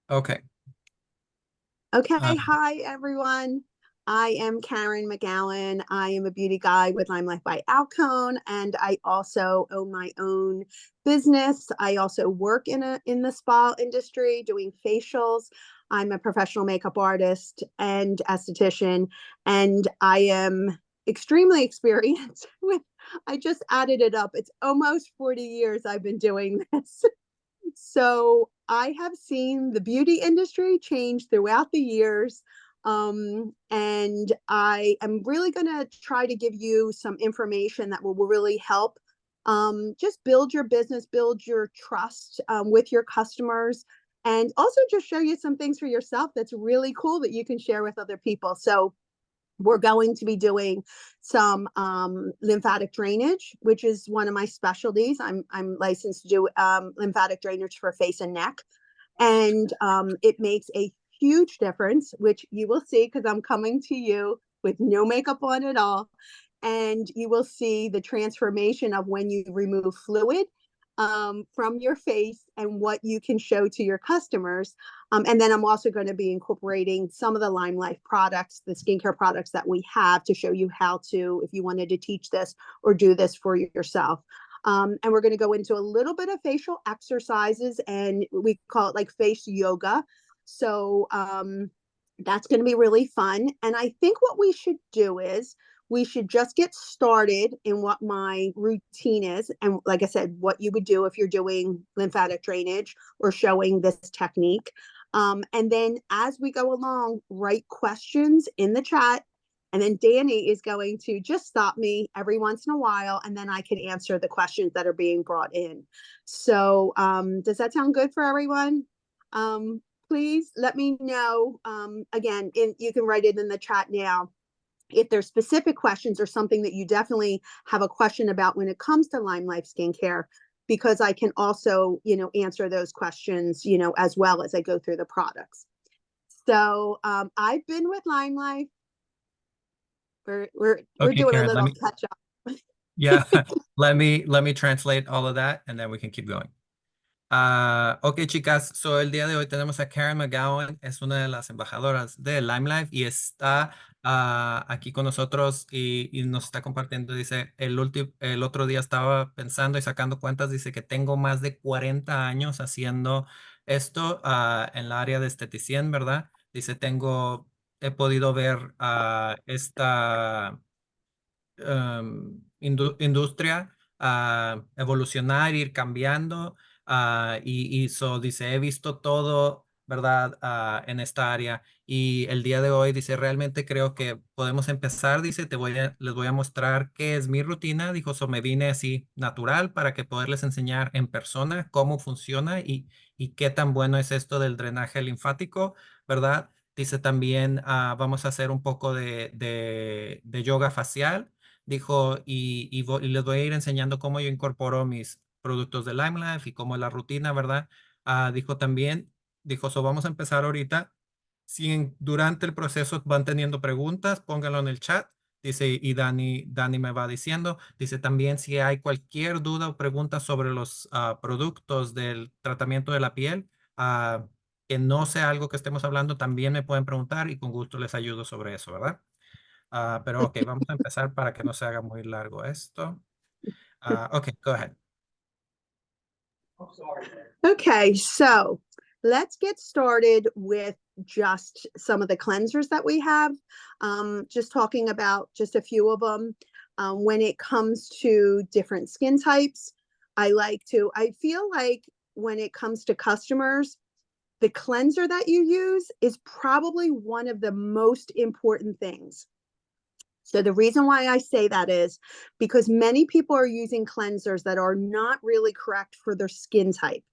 Okay. Okay, Uh, hi everyone. I am Karen McGowan. I am a beauty guide with Limelife by Alcone, and I also own my own business. I also work in the spa industry doing facials. I'm a professional makeup artist and esthetician, and I am extremely experienced with I just added it up. It's almost 40 years I've been doing this. So I have seen the beauty industry change throughout the years. And I am really going to try to give you some information that will really help just build your business, build your trust with your customers, and also just show you some things for yourself that's really cool that you can share with other people. So we're going to be doing some lymphatic drainage, which is one of my specialties. I'm licensed to do lymphatic drainage for face and neck, and it makes a huge difference, which you will see because I'm coming to you with no makeup on at all, and you will see the transformation of when you remove fluid from your face and what you can show to your customers. And then I'm also going to be incorporating some of the Limelife products, the skincare products that we have, to show you how to, if you wanted to teach this or do this for yourself. And we're going to go into a little bit of facial exercises, and we call it like face yoga. So that's going to be really fun. And I think what we should do is we should just get started in what my routine is. And like I said, what you would do if you're doing lymphatic drainage or showing this technique. And then as we go along, write questions in the chat. And then Danny is going to just stop me every once in a while, and then I can answer the questions that are being brought in. So does that sound good for everyone? Please let me know. Again, you can write it in the chat now if there's specific questions or something that you definitely have a question about when it comes to Limelife skincare, because I can also, answer those questions, as well as I go through the products. So I've been with Limelife. We're okay, doing a Karen, little catch up. yeah, let me translate all of that and then we can keep going. Ok, chicas, so el día de hoy tenemos a Karen McGowan, es una de las embajadoras de Limelife y está aquí con nosotros y nos está compartiendo. Dice, el otro día estaba pensando y sacando cuentas, dice que tengo más de 40 años haciendo esto en la área de esteticien, ¿verdad? Dice, he podido ver esta industria evolucionar, ir cambiando. Dice, he visto todo, ¿verdad? En esta área. Y el día de hoy, dice, realmente creo que podemos empezar. Dice, les voy a mostrar qué es mi rutina. Dijo, me vine así natural para que poderles enseñar en persona cómo funciona y qué tan bueno es esto del drenaje linfático, ¿verdad? Dice también, vamos a hacer un poco de yoga facial. Dijo, y les voy a ir enseñando cómo yo incorporo mis productos de Limelife y cómo es la rutina, ¿verdad? Dijo también, vamos a empezar ahorita. Si durante el proceso van teniendo preguntas, pónganlo en el chat. Dice, y Dani me va diciendo. Dice también si hay cualquier duda o pregunta sobre los productos del tratamiento de la piel, que no sea algo que estemos hablando, también me pueden preguntar y con gusto les ayudo sobre eso, ¿verdad? Pero ok, vamos a empezar para que no se haga muy largo esto. Ok, go ahead. Okay, so let's get started with just some of the cleansers that we have. Just talking about just a few of them. When it comes to different skin types, I feel like when it comes to customers, the cleanser that you use is probably one of the most important things. So the reason why I say that is because many people are using cleansers that are not really correct for their skin type.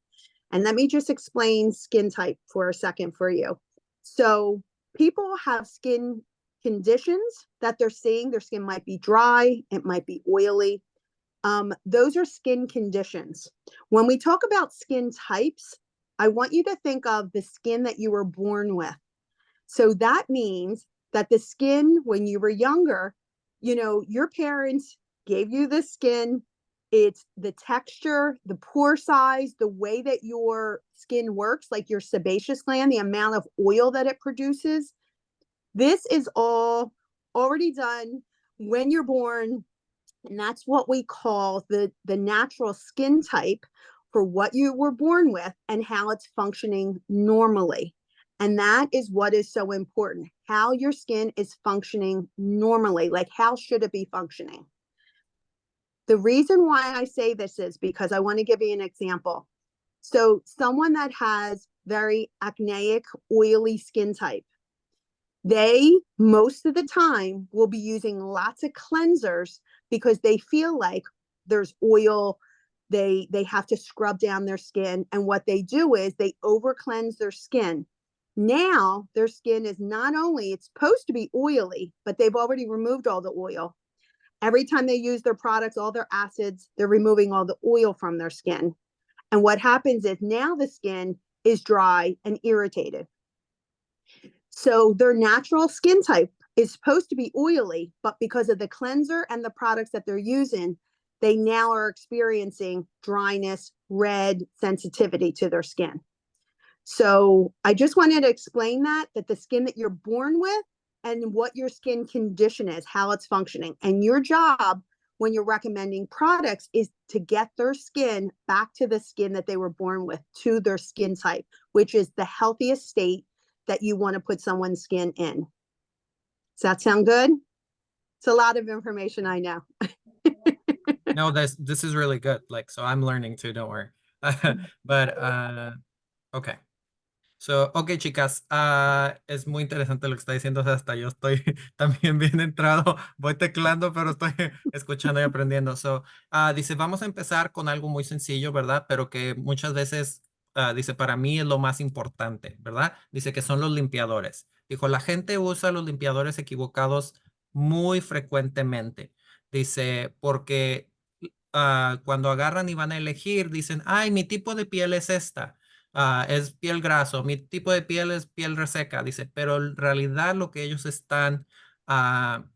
And let me just explain skin type for a second for you. So people have skin conditions that they're seeing. Their skin might be dry, it might be oily. Those are skin conditions. When we talk about skin types, I want you to think of the skin that you were born with. So that means that the skin when you were younger, your parents gave you the skin, It's the texture, the pore size, the way that your skin works, like your sebaceous gland, the amount of oil that it produces. This is all already done when you're born, and that's what we call the natural skin type for what you were born with and how it's functioning normally. And that is what is so important, how your skin is functioning normally. Like, how should it be functioning? The reason why I say this is because I want to give you an example. So someone that has very acneic, oily skin type, they most of the time will be using lots of cleansers because they feel like there's oil. They have to scrub down their skin, and what they do is they over cleanse their skin. Now their skin is not only, it's supposed to be oily, but they've already removed all the oil. Every time they use their products, all their acids, they're removing all the oil from their skin. And what happens is now the skin is dry and irritated. So their natural skin type is supposed to be oily, but because of the cleanser and the products that they're using, they now are experiencing dryness, red, sensitivity to their skin. So I just wanted to explain that the skin that you're born with and what your skin condition is, how it's functioning. And your job when you're recommending products is to get their skin back to the skin that they were born with, to their skin type, which is the healthiest state that you want to put someone's skin in. Does that sound good? It's a lot of information, I know. No, this is really good. Like, so I'm learning too, don't worry. But okay. So, ok, chicas, es muy interesante lo que está diciendo. O sea, hasta yo estoy también bien entrado. Voy teclando, pero estoy escuchando y aprendiendo. So, dice, vamos a empezar con algo muy sencillo, ¿verdad? Pero que muchas veces, dice, para mí es lo más importante, ¿verdad? Dice que son los limpiadores. Dijo, la gente usa los limpiadores equivocados muy frecuentemente. Dice, porque cuando agarran y van a elegir, dicen, ay, mi tipo de piel es esta. Es piel graso, mi tipo de piel es piel reseca, dice, pero en realidad lo que ellos están ah,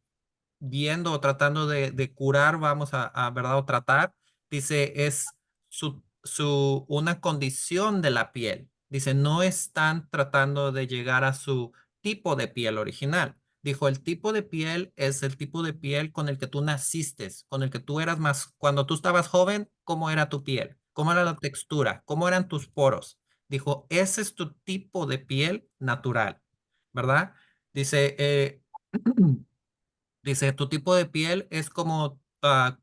viendo o tratando de curar, vamos ¿verdad? O tratar, dice, es una condición de la piel. Dice, no están tratando de llegar a su tipo de piel original. Dijo, el tipo de piel es el tipo de piel con el que tú naciste, con el que tú eras más, cuando tú estabas joven, ¿cómo era tu piel? ¿Cómo era la textura? ¿Cómo eran tus poros? Dijo, ese es tu tipo de piel natural, ¿verdad? Dice, dice, tu tipo de piel es como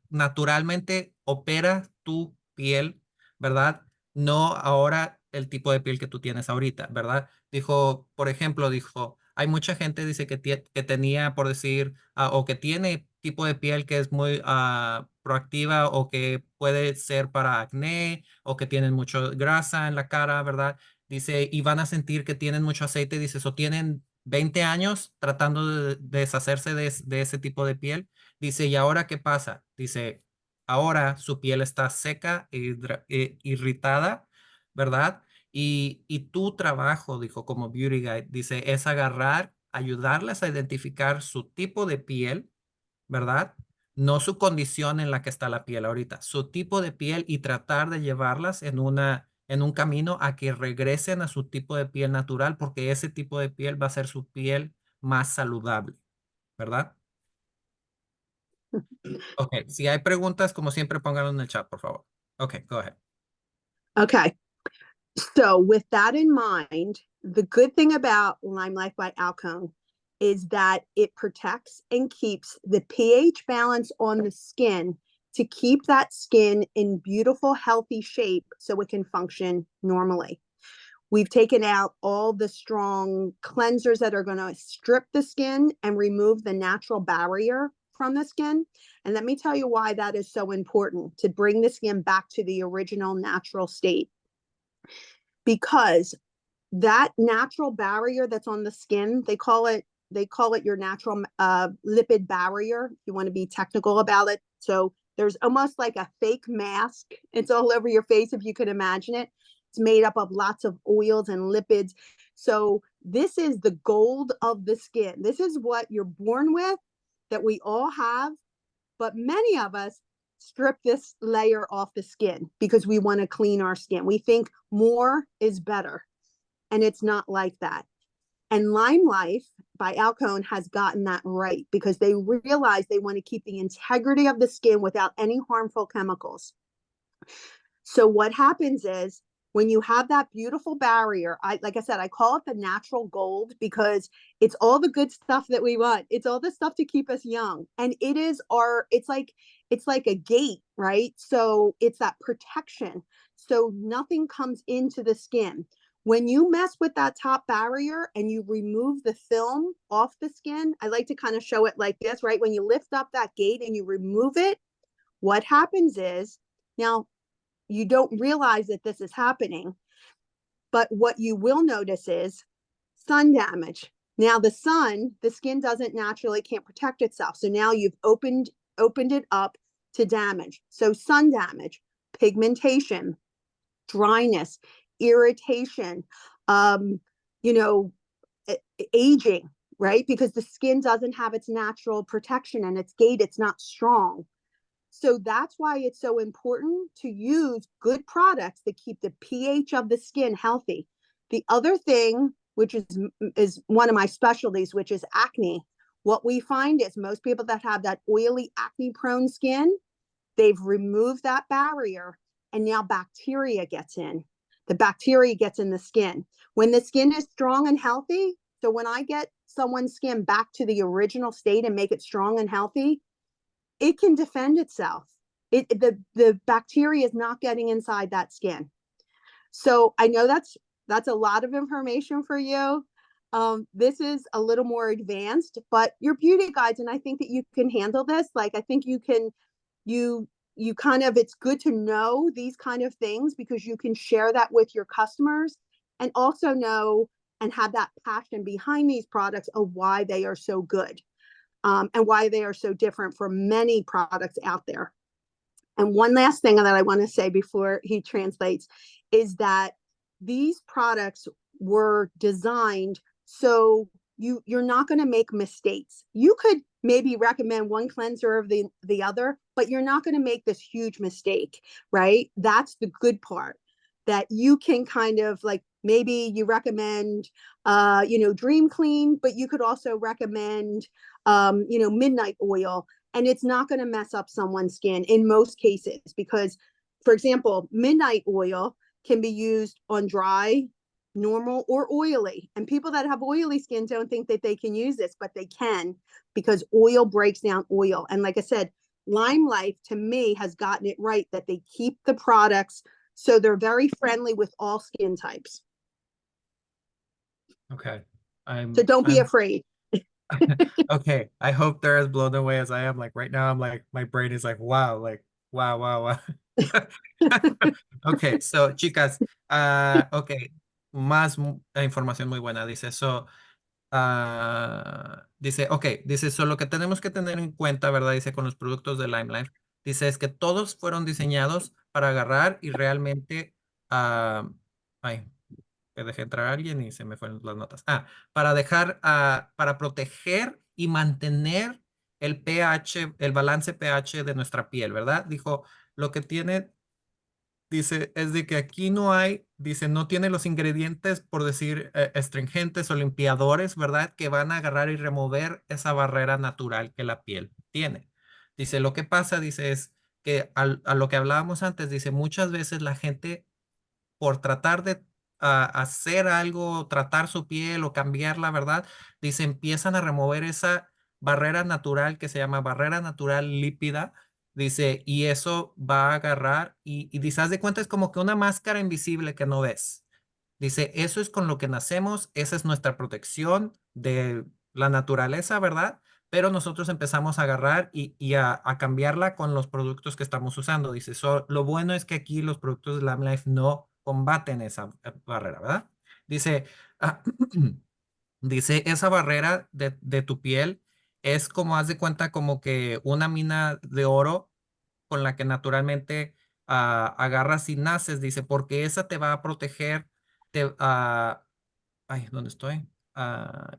naturalmente opera tu piel, ¿verdad? No ahora el tipo de piel que tú tienes ahorita, ¿verdad? Dijo, por ejemplo, dijo, hay mucha gente, dice que tenía, por decir, o que tiene tipo de piel que es muy proactiva o que puede ser para acné o que tienen mucha grasa en la cara, ¿verdad? Dice, y van a sentir que tienen mucho aceite, dice, o tienen 20 años tratando de deshacerse de ese tipo de piel. Dice, ¿y ahora qué pasa? Dice, ahora su piel está seca e irritada, ¿verdad? Y tu trabajo, dijo, como Beauty Guide, dice, es agarrar, ayudarles a identificar su tipo de piel, ¿verdad? No su condición en la que está la piel ahorita, su tipo de piel y tratar de llevarlas en un camino a que regresen a su tipo de piel natural, porque ese tipo de piel va a ser su piel más saludable, ¿verdad? Ok, si hay preguntas, como siempre, pónganlo en el chat, por favor. Ok, go ahead. Okay. So, with that in mind, the good thing about Limelife by Alcone is that it protects and keeps the pH balance on the skin to keep that skin in beautiful, healthy shape so it can function normally. We've taken out all the strong cleansers that are going to strip the skin and remove the natural barrier from the skin. And let me tell you why that is so important, to bring the skin back to the original natural state. Because that natural barrier that's on the skin, they call it your natural lipid barrier, if you want to be technical about it. So there's almost like a fake mask. It's all over your face, if you could imagine it. It's made up of lots of oils and lipids. So this is the gold of the skin. This is what you're born with, that we all have, but many of us strip this layer off the skin because we want to clean our skin. We think more is better, and it's not like that. And Limelife by Alcone has gotten that right because they realize they want to keep the integrity of the skin without any harmful chemicals. So what happens is when you have that beautiful barrier, like I said, I call it the natural gold because it's all the good stuff that we want. It's all the stuff to keep us young. And it's like a gate, right? So it's that protection. So nothing comes into the skin. When you mess with that top barrier and you remove the film off the skin, I like to kind of show it like this, right? When you lift up that gate and you remove it, what happens is now you don't realize that this is happening, but what you will notice is sun damage. Now the skin doesn't naturally can't protect itself. So now you've opened it up to damage. So sun damage, pigmentation, dryness, irritation, um, you know, aging, right? Because the skin doesn't have its natural protection and its gate, it's not strong. So that's why it's so important to use good products that keep the pH of the skin healthy. The other thing, which is one of my specialties, which is acne. What we find is most people that have that oily, acne-prone skin, they've removed that barrier, and now bacteria gets in. The bacteria gets in the skin. When the skin is strong and healthy, so when I get someone's skin back to the original state and make it strong and healthy, it can defend itself. The bacteria is not getting inside that skin. So I know that's a lot of information for you. This is a little more advanced, but you're beauty guides, and I think that you can handle this. Like I think you can, you kind of, it's good to know these kind of things because you can share that with your customers and also know and have that passion behind these products of why they are so good. And why they are so different from many products out there. And one last thing that I want to say before he translates is that these products were designed so you're not going to make mistakes. You could maybe recommend one cleanser of the other, but you're not going to make this huge mistake, right? That's the good part, that you can kind of like maybe you recommend Dream Clean, but you could also recommend midnight oil, and it's not going to mess up someone's skin in most cases because, for example, midnight oil can be used on dry, normal, or oily. And people that have oily skin don't think that they can use this, but they can because oil breaks down oil. And like I said, Limelife to me has gotten it right that they keep the products so they're very friendly with all skin types. Okay. So don't be I'm afraid. okay. I hope they're as blown away as I am. Like right now, I'm like, my brain is like, wow, wow, wow. Okay, so chicas, okay, información muy buena. Dice, dice, ok, dice, lo que tenemos que tener en cuenta, ¿verdad? Dice, con los productos de Limelife, dice, es que todos fueron diseñados para agarrar y realmente, ay, que dejé entrar a alguien y se me fueron las notas. Para dejar, para proteger y mantener el pH, el balance pH de nuestra piel, ¿verdad? Dijo, lo que tiene, dice, es de que aquí no hay, dice, no tiene los ingredientes, por decir, astringentes o limpiadores, ¿verdad? Que van a agarrar y remover esa barrera natural que la piel tiene. Dice, lo que pasa, dice, es que a lo que hablábamos antes, dice, muchas veces la gente por tratar de hacer algo, tratar su piel o cambiarla, ¿verdad? Dice, empiezan a remover esa barrera natural que se llama barrera natural lípida. Dice, y eso va a agarrar y dice, haz de cuenta, es como que una máscara invisible que no ves. Dice, eso es con lo que nacemos, esa es nuestra protección de la naturaleza, ¿verdad? Pero nosotros empezamos a agarrar y a cambiarla con los productos que estamos usando. Dice, lo bueno es que aquí los productos de Lamlife no combaten esa barrera, ¿verdad? Dice, ah, dice, esa barrera de tu piel es como, haz de cuenta, como que una mina de oro con la que naturalmente agarras y naces, dice, porque esa te va a proteger, ay, ¿dónde estoy?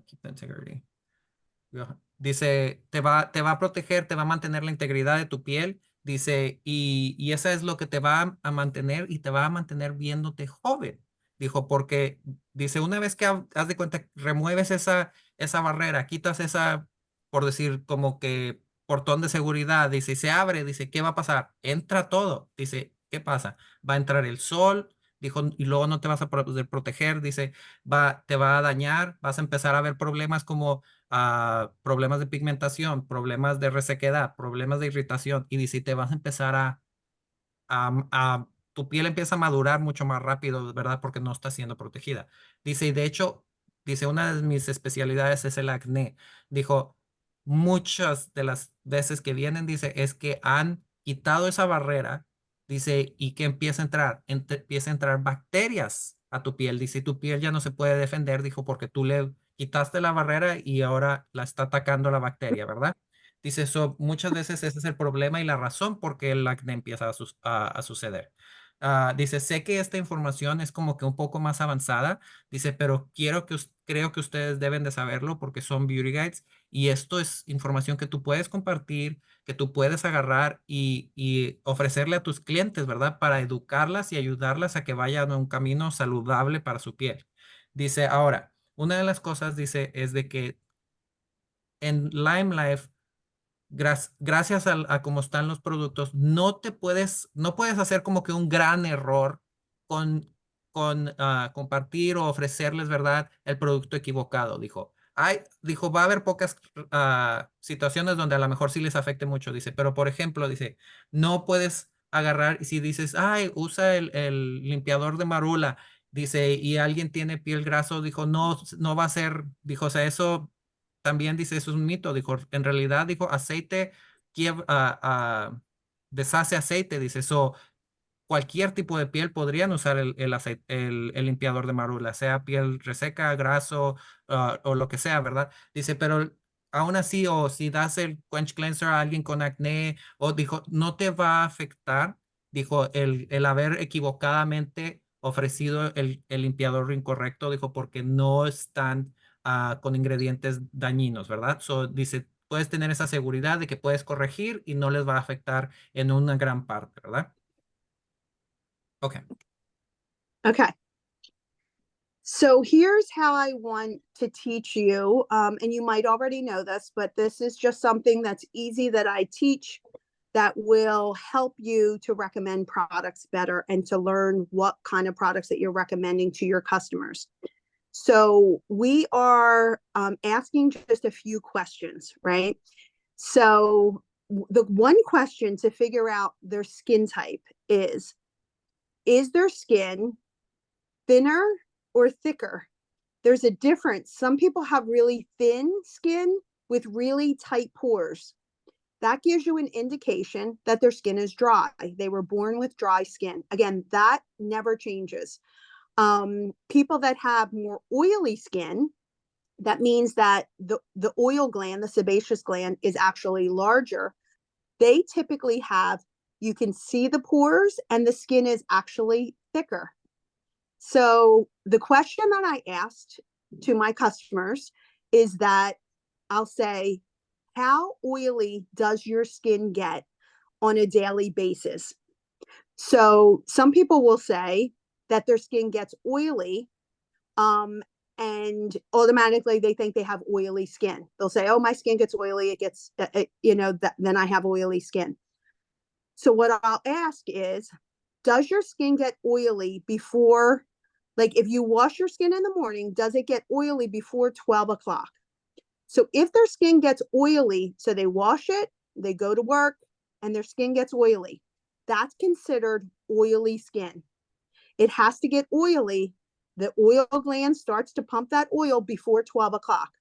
Keep the integrity. Dice, te va a proteger, te va a mantener la integridad de tu piel. Dice, y esa es lo que te va a mantener y te va a mantener viéndote joven. Dijo, porque dice, una vez que haz de cuenta, remueves esa barrera, quitas esa, por decir, como que portón de seguridad, dice, y se abre, dice, ¿qué va a pasar? Entra todo. Dice, ¿qué pasa? Va a entrar el sol, dijo, y luego no te vas a poder proteger, dice, te va a dañar, vas a empezar a ver problemas como problemas de pigmentación, problemas de resequedad, problemas de irritación, y dice, te vas a empezar tu piel empieza a madurar mucho más rápido, ¿verdad? Porque no está siendo protegida. Dice, y de hecho, dice, una de mis especialidades es el acné. Dijo, muchas de las veces que vienen, dice, es que han quitado esa barrera, dice, y que empieza a entrar bacterias a tu piel. Dice, y tu piel ya no se puede defender, dijo, porque tú le quitaste la barrera y ahora la está atacando la bacteria, ¿verdad? Dice eso, muchas veces ese es el problema y la razón por qué el acné empieza a suceder. Dice, sé que esta información es como que un poco más avanzada, dice, pero creo que ustedes deben de saberlo porque son beauty guides y esto es información que tú puedes compartir, que tú puedes agarrar y ofrecerle a tus clientes, ¿verdad? Para educarlas y ayudarlas a que vayan a un camino saludable para su piel. Dice, ahora, una de las cosas, dice, es de que en Limelife gracias a cómo están los productos, no puedes hacer como que un gran error con, con compartir o ofrecerles, ¿verdad? El producto equivocado, dijo. Dijo, va a haber pocas situaciones donde a lo mejor sí les afecte mucho, dice, pero por ejemplo, dice, no puedes agarrar, y si dices, ay, usa el limpiador de marula, dice, y alguien tiene piel graso, dijo, no va a ser, dijo, o sea, eso también dice, eso es un mito, dijo, en realidad, dijo, aceite deshace aceite, dice, eso, cualquier tipo de piel podrían usar el limpiador de marula, sea piel reseca, graso, o lo que sea, ¿verdad? Dice, pero aún así, o si das el quench cleanser a alguien con acné, o dijo, no te va a afectar, dijo, el haber equivocadamente ofrecido el limpiador incorrecto, dijo, porque no están con ingredientes dañinos, ¿verdad? So, dice, puedes tener esa seguridad de que puedes corregir y no les va a afectar en una gran parte, ¿verdad? Ok. Okay. So here's how I want to teach you, and you might already know this, but this is just something that's easy that I teach that will help you to recommend products better and to learn what kind of products that you're recommending to your customers. So we are asking just a few questions, right? So the one question to figure out their skin type is their skin thinner or thicker? There's a difference. Some people have really thin skin with really tight pores. That gives you an indication that their skin is dry. They were born with dry skin. Again, that never changes. People that have more oily skin, that means that the oil gland, the sebaceous gland, is actually larger. They typically have, you can see the pores and the skin is actually thicker. So the question that I asked to my customers is that I'll say, how oily does your skin get on a daily basis? So some people will say that their skin gets oily, um, and automatically they think they have oily skin. They'll say, "Oh, my skin gets oily. It gets, then I have oily skin." So what I'll ask is, does your skin get oily before, like if you wash your skin in the morning, does it get oily before 12 o'clock? So if their skin gets oily, so they wash it, they go to work, and their skin gets oily, that's considered oily skin. It has to get oily. The oil gland starts to pump that oil before 12 o'clock.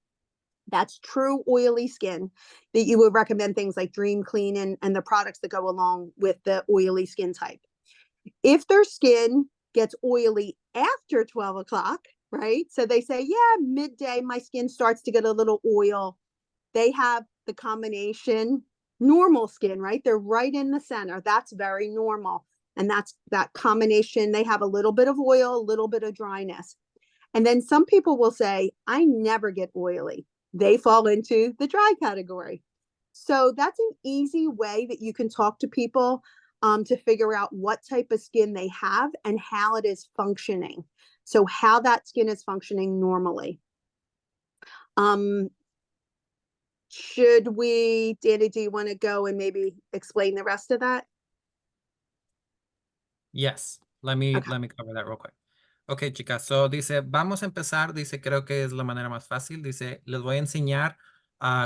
That's true oily skin that you would recommend things like Dream Clean and the products that go along with the oily skin type. If their skin gets oily after 12 o'clock, right? So they say, yeah, midday, my skin starts to get a little oil. They have the combination normal skin, right? They're right in the center. That's very normal. And that's that combination. They have a little bit of oil, a little bit of dryness. And then some people will say, I never get oily. They fall into the dry category. So that's an easy way that you can talk to people to figure out what type of skin they have and how it is functioning. So how that skin is functioning normally. Um, Danny, do you want to go and maybe explain the rest of that? Yes, Okay. let me cover that real quick. Ok, chicas, so dice, vamos a empezar, dice, creo que es la manera más fácil, dice, les voy a enseñar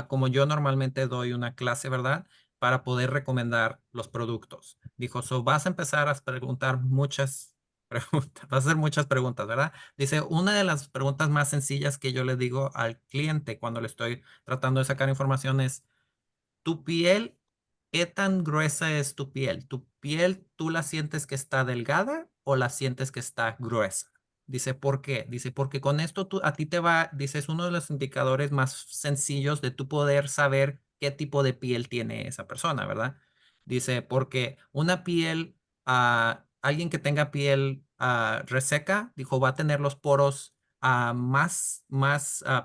como yo normalmente doy una clase, ¿verdad? Para poder recomendar los productos. Dijo, so vas a empezar a preguntar muchas preguntas, vas a hacer muchas preguntas, ¿verdad? Dice, una de las preguntas más sencillas que yo le digo al cliente cuando le estoy tratando de sacar información es, ¿tu piel, qué tan gruesa es tu piel? ¿Tu piel tú la sientes que está delgada o la sientes que está gruesa? Dice, ¿por qué? Dice, porque con esto tú, a ti te va, dice, es uno de los indicadores más sencillos de tú poder saber qué tipo de piel tiene esa persona, ¿verdad? Dice, porque una piel, alguien que tenga piel reseca, dijo, va a tener los poros más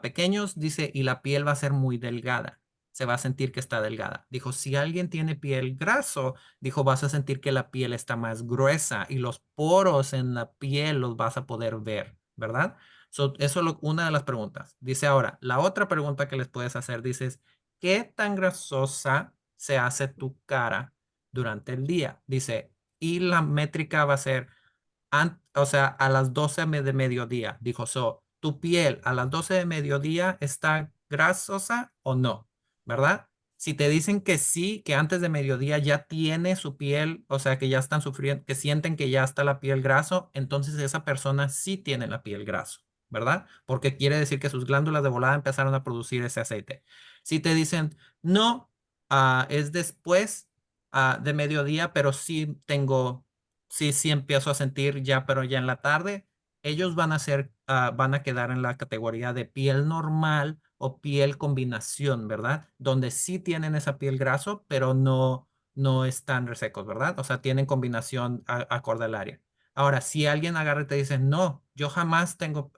pequeños, dice, y la piel va a ser muy delgada, se va a sentir que está delgada. Dijo, si alguien tiene piel graso, dijo, vas a sentir que la piel está más gruesa y los poros en la piel los vas a poder ver, ¿verdad? Eso es una de las preguntas. Dice ahora, la otra pregunta que les puedes hacer, dices, ¿qué tan grasosa se hace tu cara durante el día? Dice, y la métrica va a ser o sea, a las 12 de mediodía. Dijo, ¿tu piel a las 12 de mediodía está grasosa o no? ¿Verdad? Si te dicen que sí, que antes de mediodía ya tiene su piel, o sea, que ya están sufriendo, que sienten que ya está la piel graso, entonces esa persona sí tiene la piel graso, ¿verdad? Porque quiere decir que sus glándulas de volada empezaron a producir ese aceite. Si te dicen, no, es después de mediodía, pero sí empiezo a sentir ya, pero ya en la tarde, ellos van a quedar en la categoría de piel normal o piel combinación, ¿verdad? Donde sí tienen esa piel graso, pero no están resecos, ¿verdad? O sea, tienen combinación acorde al área. Ahora, si alguien agarra y te dice, no, yo jamás tengo,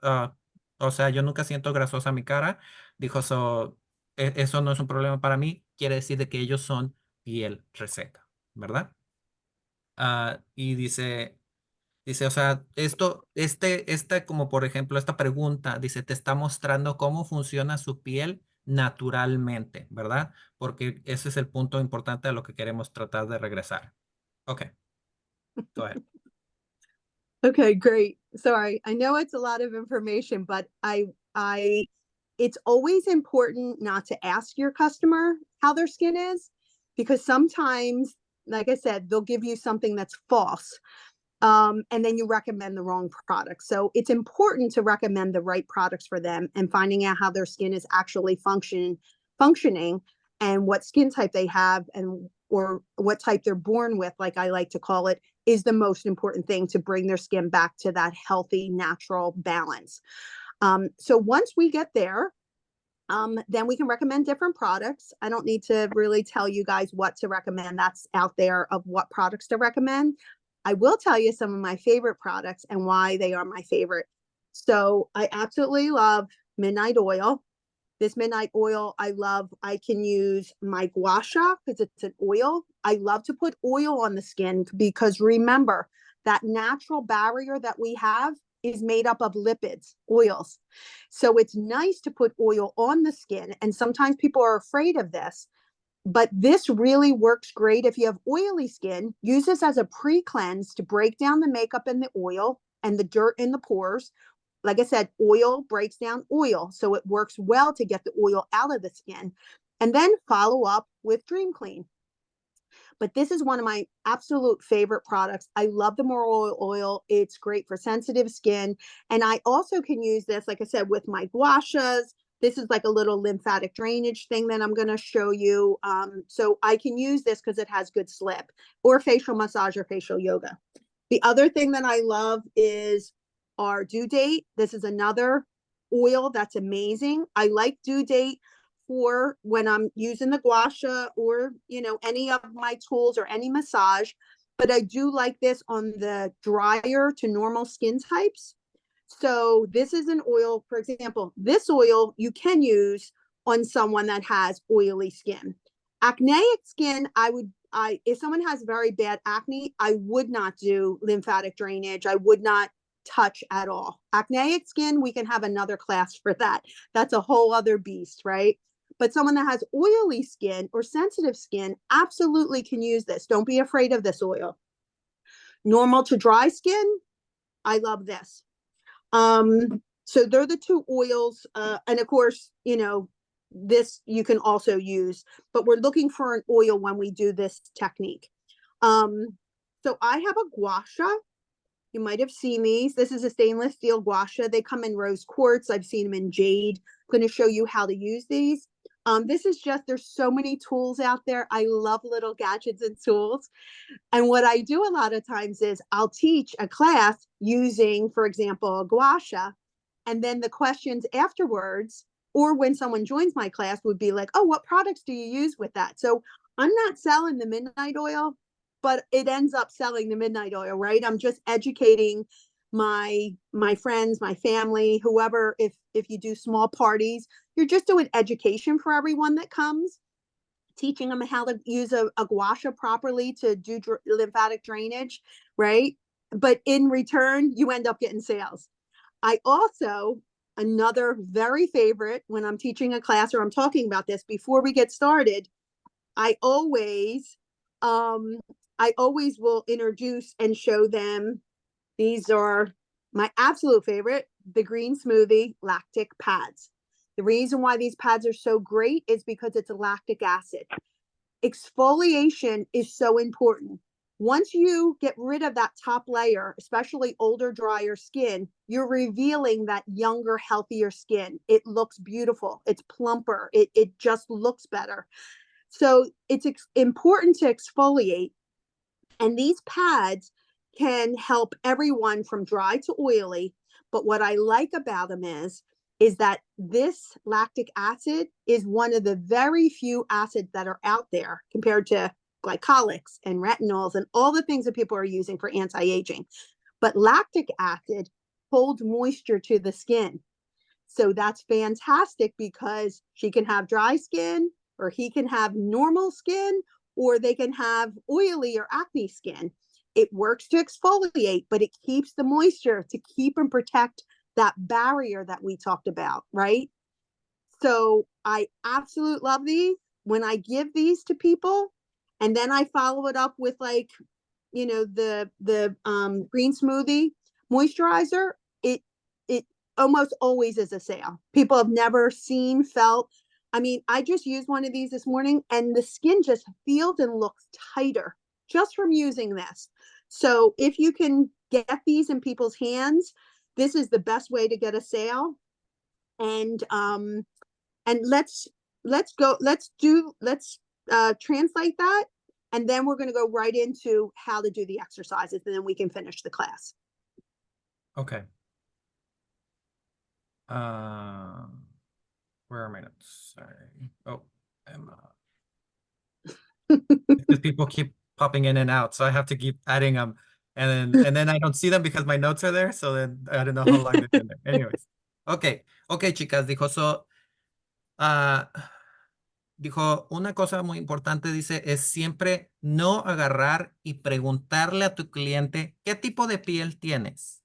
o sea, yo nunca siento grasosa mi cara, dijo, eso no es un problema para mí, quiere decir de que ellos son piel reseca, ¿verdad? Y dice, o sea, como por ejemplo, esta pregunta, dice, te está mostrando cómo funciona su piel naturalmente, ¿verdad? Porque ese es el punto importante a lo que queremos tratar de regresar. Ok, go ahead. Okay, great. Sorry. I know it's a lot of information, but I it's always important not to ask your customer how their skin is because sometimes, like I said, they'll give you something that's false. And then you recommend the wrong product. So it's important to recommend the right products for them and finding out how their skin is actually functioning and what skin type they have and or what type they're born with, like I like to call it, is the most important thing to bring their skin back to that healthy, natural balance. So once we get there, then we can recommend different products. I don't need to really tell you guys what to recommend. That's out there of what products to recommend. I will tell you some of my favorite products and why they are my favorite. So I absolutely love Midnight Oil. This midnight oil, I love. I can use my gua sha because it's an oil. I love to put oil on the skin because remember that natural barrier that we have is made up of lipids, oils. So it's nice to put oil on the skin. And sometimes people are afraid of this, but this really works great if you have oily skin. Use this as a pre-cleanse to break down the makeup and the oil and the dirt in the pores. Like I said, oil breaks down oil, so it works well to get the oil out of the skin. And then follow up with Dream Clean. But this is one of my absolute favorite products. I love the moral oil. It's great for sensitive skin. And I also can use this, like I said, with my gua shas. This is like a little lymphatic drainage thing that I'm going to show you. So I can use this because it has good slip or facial massage or facial yoga. The other thing that I love is our Due Date. This is another oil that's amazing. I like Due Date for when I'm using the gua sha or, any of my tools or any massage. But I do like this on the drier to normal skin types. So this is an oil, for example, this oil you can use on someone that has oily skin. Acneic skin, if someone has very bad acne, I would not do lymphatic drainage. I would not touch at all. Acneic skin, we can have another class for that. That's a whole other beast, right? But someone that has oily skin or sensitive skin absolutely can use this. Don't be afraid of this oil. Normal to dry skin, I love this. So they're the two oils. And of course, this you can also use, but we're looking for an oil when we do this technique. So I have a gua sha. You might have seen these. This is a stainless steel gua sha. They come in rose quartz. I've seen them in jade. I'm going to show you how to use these. This is just, there's so many tools out there. I love little gadgets and tools. And what I do a lot of times is I'll teach a class using, for example, a gua sha. And then the questions afterwards, or when someone joins my class, would be like, oh, what products do you use with that? So I'm not selling the midnight oil, but it ends up selling the midnight oil, right? I'm just educating my friends, my family, whoever. If you do small parties, you're just doing education for everyone that comes, teaching them how to use a gua sha properly to do lymphatic drainage, right? But in return, you end up getting sales. I also, another very favorite when I'm teaching a class or I'm talking about this before we get started, I always, I always will introduce and show them. These are my absolute favorite, the green smoothie lactic pads. The reason why these pads are so great is because it's a lactic acid. Exfoliation is so important. Once you get rid of that top layer, especially older, drier skin, you're revealing that younger, healthier skin. It looks beautiful. It's plumper. It just looks better. So it's important to exfoliate. And these pads can help everyone from dry to oily. But what I like about them is that this lactic acid is one of the very few acids that are out there compared to glycolics and retinols and all the things that people are using for anti-aging. But lactic acid holds moisture to the skin. So that's fantastic because she can have dry skin, or he can have normal skin, or they can have oily or acne skin. It works to exfoliate, but it keeps the moisture to keep and protect that barrier that we talked about, right? So I absolutely love these. When I give these to people, and then I follow it up with the green smoothie moisturizer, it almost always is a sale. People have never seen, felt. I mean, I just used one of these this morning and the skin just feels and looks tighter just from using this. So if you can get these in people's hands, this is the best way to get a sale. And let's translate that, and then we're going to go right into how to do the exercises, and then we can finish the class. Okay. Where are my notes? Sorry. Oh, because people keep popping in and out, so I have to keep adding them, and then I don't see them because my notes are there, so then I don't know how long they've been there. Anyways, okay, chicas, ah, dijo una cosa muy importante, dice, es siempre no agarrar y preguntarle a tu cliente qué tipo de piel tienes.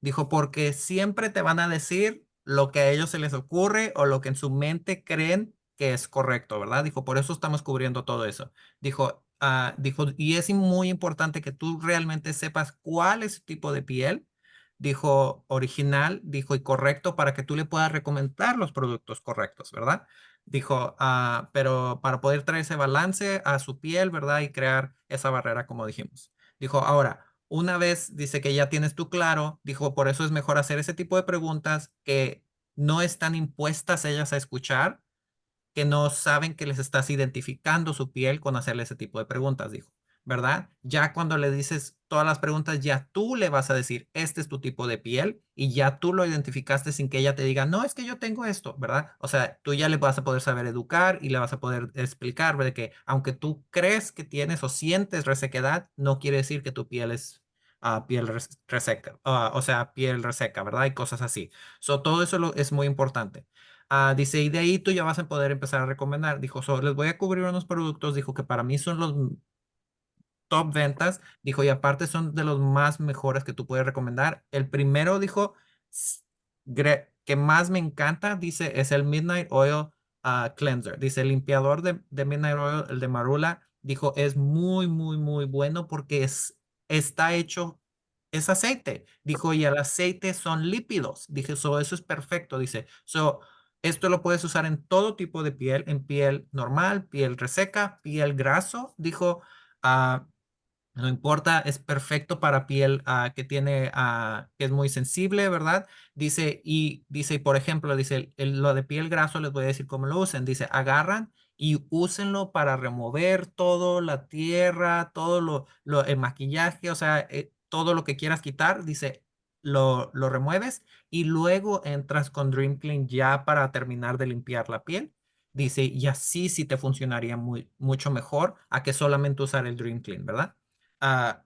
Dijo, porque siempre te van a decir lo que a ellos se les ocurre o lo que en su mente creen que es correcto, ¿verdad? Dijo, por eso estamos cubriendo todo eso. Dijo, y es muy importante que tú realmente sepas cuál es su tipo de piel. Dijo, original, dijo, y correcto para que tú le puedas recomendar los productos correctos, ¿verdad? Dijo, pero para poder traer ese balance a su piel, ¿verdad? Y crear esa barrera, como dijimos. Dijo, ahora, una vez dice que ya tienes tú claro, dijo, por eso es mejor hacer ese tipo de preguntas que no están impuestas ellas a escuchar, que no saben que les estás identificando su piel con hacerle ese tipo de preguntas, dijo, ¿verdad? Ya cuando le dices todas las preguntas, ya tú le vas a decir, este es tu tipo de piel y ya tú lo identificaste sin que ella te diga, no, es que yo tengo esto, ¿verdad? O sea, tú ya le vas a poder saber educar y le vas a poder explicar, ¿verdad? Que aunque tú crees que tienes o sientes resequedad, no quiere decir que tu piel es piel reseca, o sea, piel reseca, ¿verdad? Y cosas así. So, todo eso es muy importante. Dice, y de ahí tú ya vas a poder empezar a recomendar. Dijo, so, les voy a cubrir unos productos, dijo que para mí son los top ventas, dijo, y aparte son de los más mejores que tú puedes recomendar. El primero, dijo, s- que más me encanta, dice, es el Midnight Oil Cleanser. Dice, el limpiador de Midnight Oil, el de Marula, dijo, es muy, muy, muy bueno porque está hecho, es aceite. Dijo, y el aceite son lípidos. Dije, so, eso es perfecto. Dice, so, esto lo puedes usar en todo tipo de piel, en piel normal, piel reseca, piel graso. Dijo, ah, no importa, es perfecto para piel que tiene, que es muy sensible, ¿verdad? Dice, y por ejemplo, dice, lo de piel graso, les voy a decir cómo lo usen. Dice, agarran y úsenlo para remover todo la tierra, todo el maquillaje, o sea, todo lo que quieras quitar. Dice, lo remueves y luego entras con Dream Clean ya para terminar de limpiar la piel. Dice, y así sí te funcionaría mucho mejor a que solamente usar el Dream Clean, ¿verdad? Ah,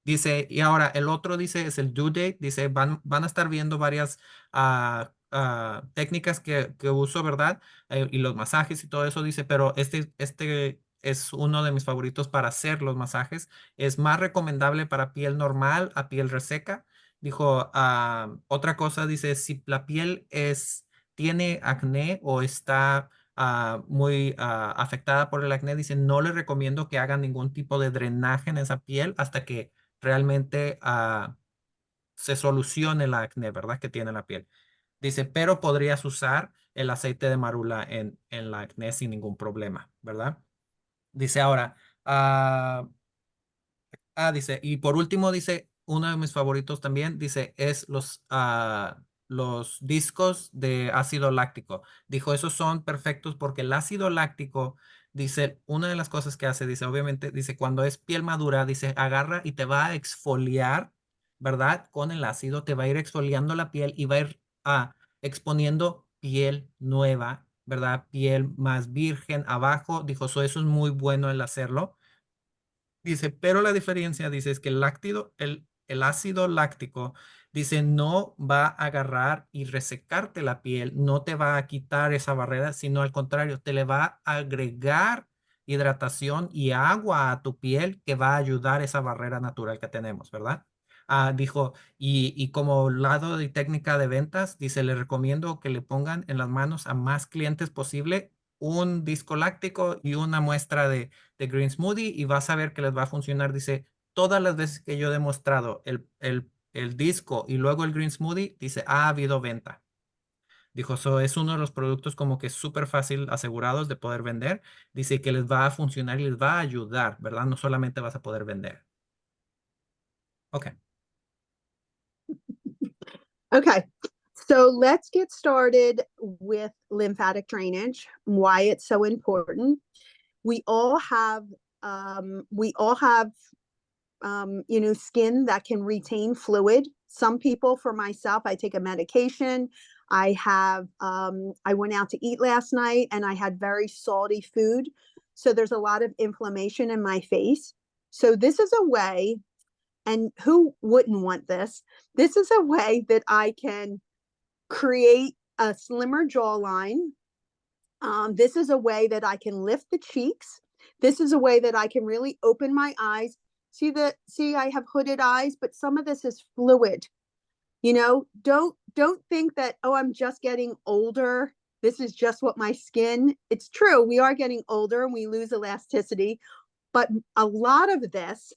dice, y ahora el otro dice es el due date. Dice, van a estar viendo varias técnicas que uso, ¿verdad? Y los masajes y todo eso, dice, pero este es uno de mis favoritos para hacer los masajes. Es más recomendable para piel normal a piel reseca. Dijo, otra cosa, dice, si la piel tiene acné o está muy afectada por el acné, dice, no le recomiendo que hagan ningún tipo de drenaje en esa piel hasta que realmente se solucione el acné, ¿verdad? Que tiene la piel. Dice, pero podrías usar el aceite de marula en la acné sin ningún problema, ¿verdad? Dice ahora, dice, y por último dice, uno de mis favoritos también, dice, es los discos de ácido láctico. Dijo, esos son perfectos porque el ácido láctico, dice, una de las cosas que hace, dice, obviamente, dice, cuando es piel madura, dice, agarra y te va a exfoliar, ¿verdad? Con el ácido te va a ir exfoliando la piel y va a ir exponiendo piel nueva, ¿verdad? Piel más virgen abajo. Dijo, eso es muy bueno el hacerlo. Dice, pero la diferencia, dice, es que el ácido láctico, dice, no va a agarrar y resecarte la piel, no te va a quitar esa barrera, sino al contrario, te le va a agregar hidratación y agua a tu piel que va a ayudar esa barrera natural que tenemos, ¿verdad? Dijo, y como lado de técnica de ventas, dice, le recomiendo que le pongan en las manos a más clientes posible un disco láctico y una muestra de Green Smoothie y vas a ver que les va a funcionar. Dice, todas las veces que yo he demostrado el disco y luego el Green Smoothie, dice, ha habido venta. Dijo, so es uno de los productos como que súper fácil asegurados de poder vender. Dice que les va a funcionar y les va a ayudar, ¿verdad? No solamente vas a poder vender. Ok. Okay, so let's get started with lymphatic drainage, why it's so important. We all have skin that can retain fluid. Some people, for myself, I take a medication. I went out to eat last night and I had very salty food. So there's a lot of inflammation in my face. So this is a way, and who wouldn't want this? This is a way that I can create a slimmer jawline. This is a way that I can lift the cheeks. This is a way that I can really open my eyes. See, I have hooded eyes, but some of this is fluid. Don't think that, oh, I'm just getting older. This is just what my skin. It's true. We are getting older and we lose elasticity, but a lot of this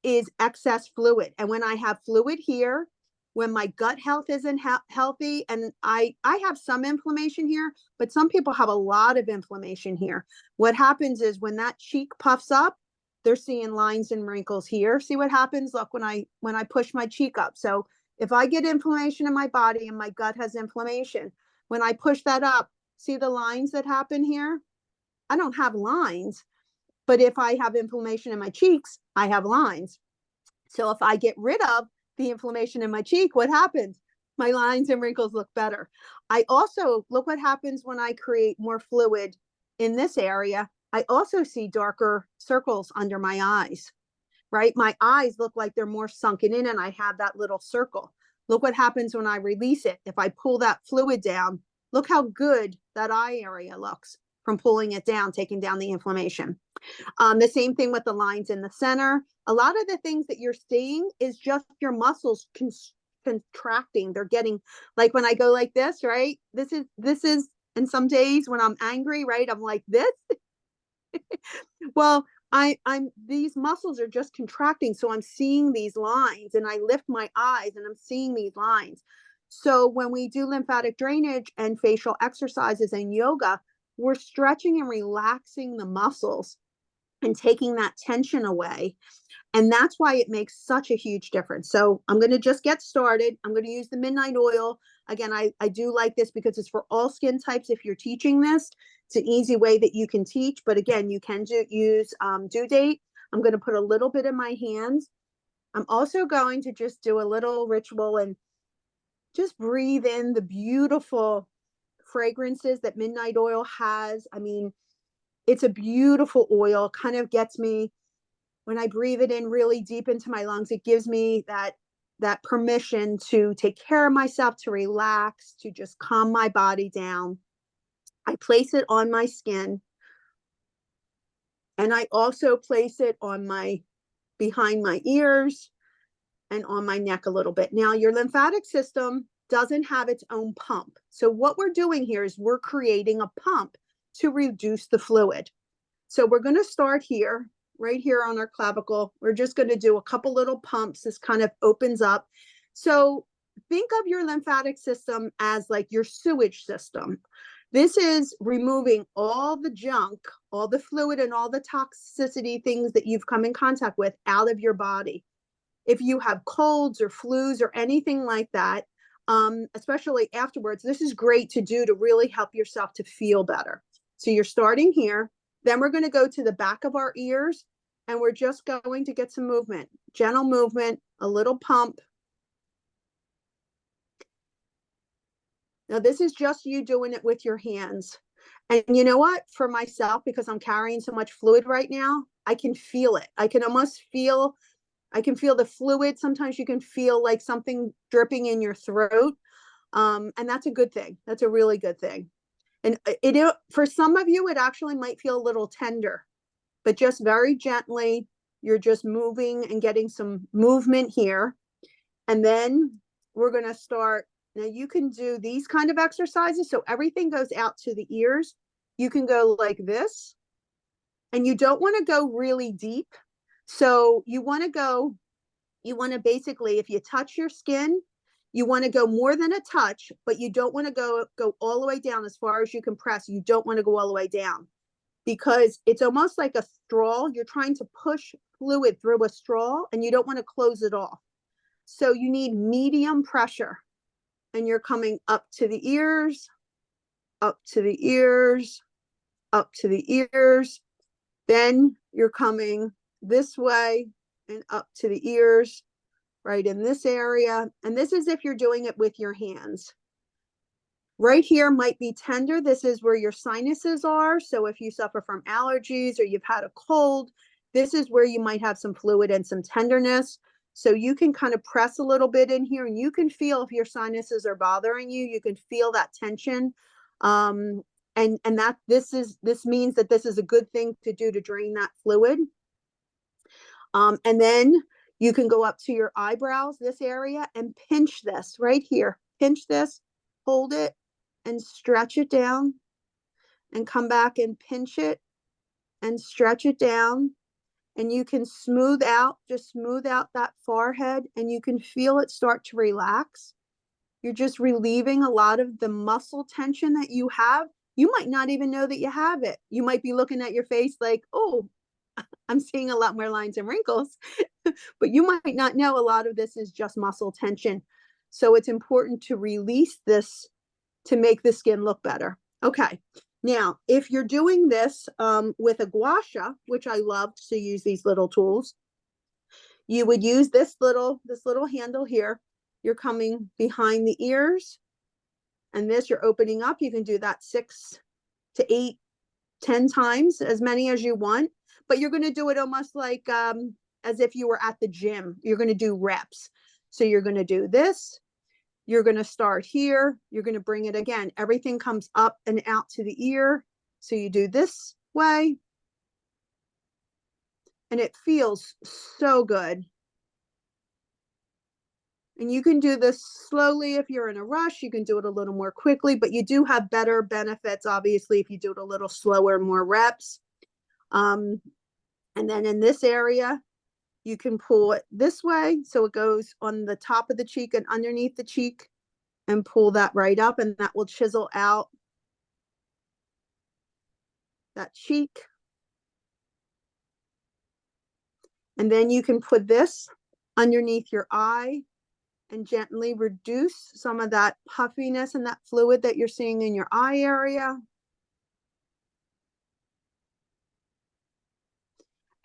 is excess fluid. And when I have fluid here, when my gut health isn't healthy, and I have some inflammation here, but some people have a lot of inflammation here. What happens is when that cheek puffs up, they're seeing lines and wrinkles here. See what happens? Look, when I push my cheek up. So if I get inflammation in my body and my gut has inflammation, when I push that up, see the lines that happen here? I don't have lines, but if I have inflammation in my cheeks, I have lines. So if I get rid of the inflammation in my cheek, what happens? My lines and wrinkles look better. I also look what happens when I create more fluid in this area. I also see darker circles under my eyes. right? My eyes look like they're more sunken in and I have that little circle. Look what happens when I release it. If I pull that fluid down, look how good that eye area looks from pulling it down, taking down the inflammation. The same thing with the lines in the center. A lot of the things that you're seeing is just your muscles contracting. They're getting, like when I go like this, right? This is, and some days when I'm angry, right? I'm like this. Well, I'm these muscles are just contracting, so I'm seeing these lines, and I lift my eyes and I'm seeing these lines. So when we do lymphatic drainage and facial exercises and yoga, we're stretching and relaxing the muscles and taking that tension away. And that's why it makes such a huge difference. So I'm going to just get started. I'm going to use the midnight oil. Again, I do like this because it's for all skin types. If you're teaching this, it's an easy way that you can teach. But again, you can use due date. I'm going to put a little bit in my hands. I'm also going to just do a little ritual and just breathe in the beautiful fragrances that midnight oil has. I mean, it's a beautiful oil, kind of gets me, when I breathe it in really deep into my lungs, it gives me that permission to take care of myself, to relax, to just calm my body down. I place it on my skin, and I also place it on my behind my ears and on my neck a little bit. Now, your lymphatic system doesn't have its own pump. So what we're doing here is we're creating a pump to reduce the fluid. So we're going to start here, right here on our clavicle. We're just going to do a couple little pumps. This kind of opens up. So think of your lymphatic system as like your sewage system. This is removing all the junk, all the fluid, and all the toxicity things that you've come in contact with out of your body. If you have colds or flus or anything like that, especially afterwards, this is great to do to really help yourself to feel better. So you're starting here. Then we're going to go to the back of our ears, and we're just going to get some movement, gentle movement, a little pump. Now, this is just you doing it with your hands. And you know what? For myself, because I'm carrying so much fluid right now, I can feel it. I can feel the fluid. Sometimes you can feel like something dripping in your throat. And that's a good thing. That's a really good thing. And it for some of you, it actually might feel a little tender, but just very gently, you're just moving and getting some movement here. And then we're going to start. Now you can do these kind of exercises. So everything goes out to the ears. You can go like this, and you don't want to go really deep. So you want to basically, if you touch your skin, you want to go more than a touch, but you don't want to go all the way down as far as you can press. You don't want to go all the way down, because it's almost like a straw. You're trying to push fluid through a straw, and you don't want to close it off. So you need medium pressure, and you're coming up to the ears, up to the ears, up to the ears. Then you're coming this way and up to the ears, right in this area. And this is if you're doing it with your hands. Right here might be tender. This is where your sinuses are. So if you suffer from allergies or you've had a cold, this is where you might have some fluid and some tenderness. So you can kind of press a little bit in here, and you can feel if your sinuses are bothering you. You can feel that tension. And that this means that this is a good thing to do to drain that fluid. And then you can go up to your eyebrows, this area, and pinch this right here. Pinch this, hold it, and stretch it down, and come back and pinch it and stretch it down. And you can just smooth out that forehead, and you can feel it start to relax. You're just relieving a lot of the muscle tension that you have. You might not even know that you have it. You might be looking at your face like, oh, I'm seeing a lot more lines and wrinkles, but you might not know a lot of this is just muscle tension. So it's important to release this to make the skin look better. Okay. Now, if you're doing this with a gua sha, which I love to use these little tools, you would use this little handle here. You're coming behind the ears, and this you're opening up. You can do that 6 to 8, 10 times, as many as you want, but you're going to do it almost like as if you were at the gym. You're going to do reps. So you're going to do this. You're going to start here. You're going to bring it again. Everything comes up and out to the ear. So you do this way. And it feels so good. And you can do this slowly if you're in a rush. You can do it a little more quickly, but you do have better benefits, obviously, if you do it a little slower, more reps. And then in this area, you can pull it this way. So it goes on the top of the cheek and underneath the cheek, and pull that right up, and that will chisel out that cheek. And then you can put this underneath your eye and gently reduce some of that puffiness and that fluid that you're seeing in your eye area.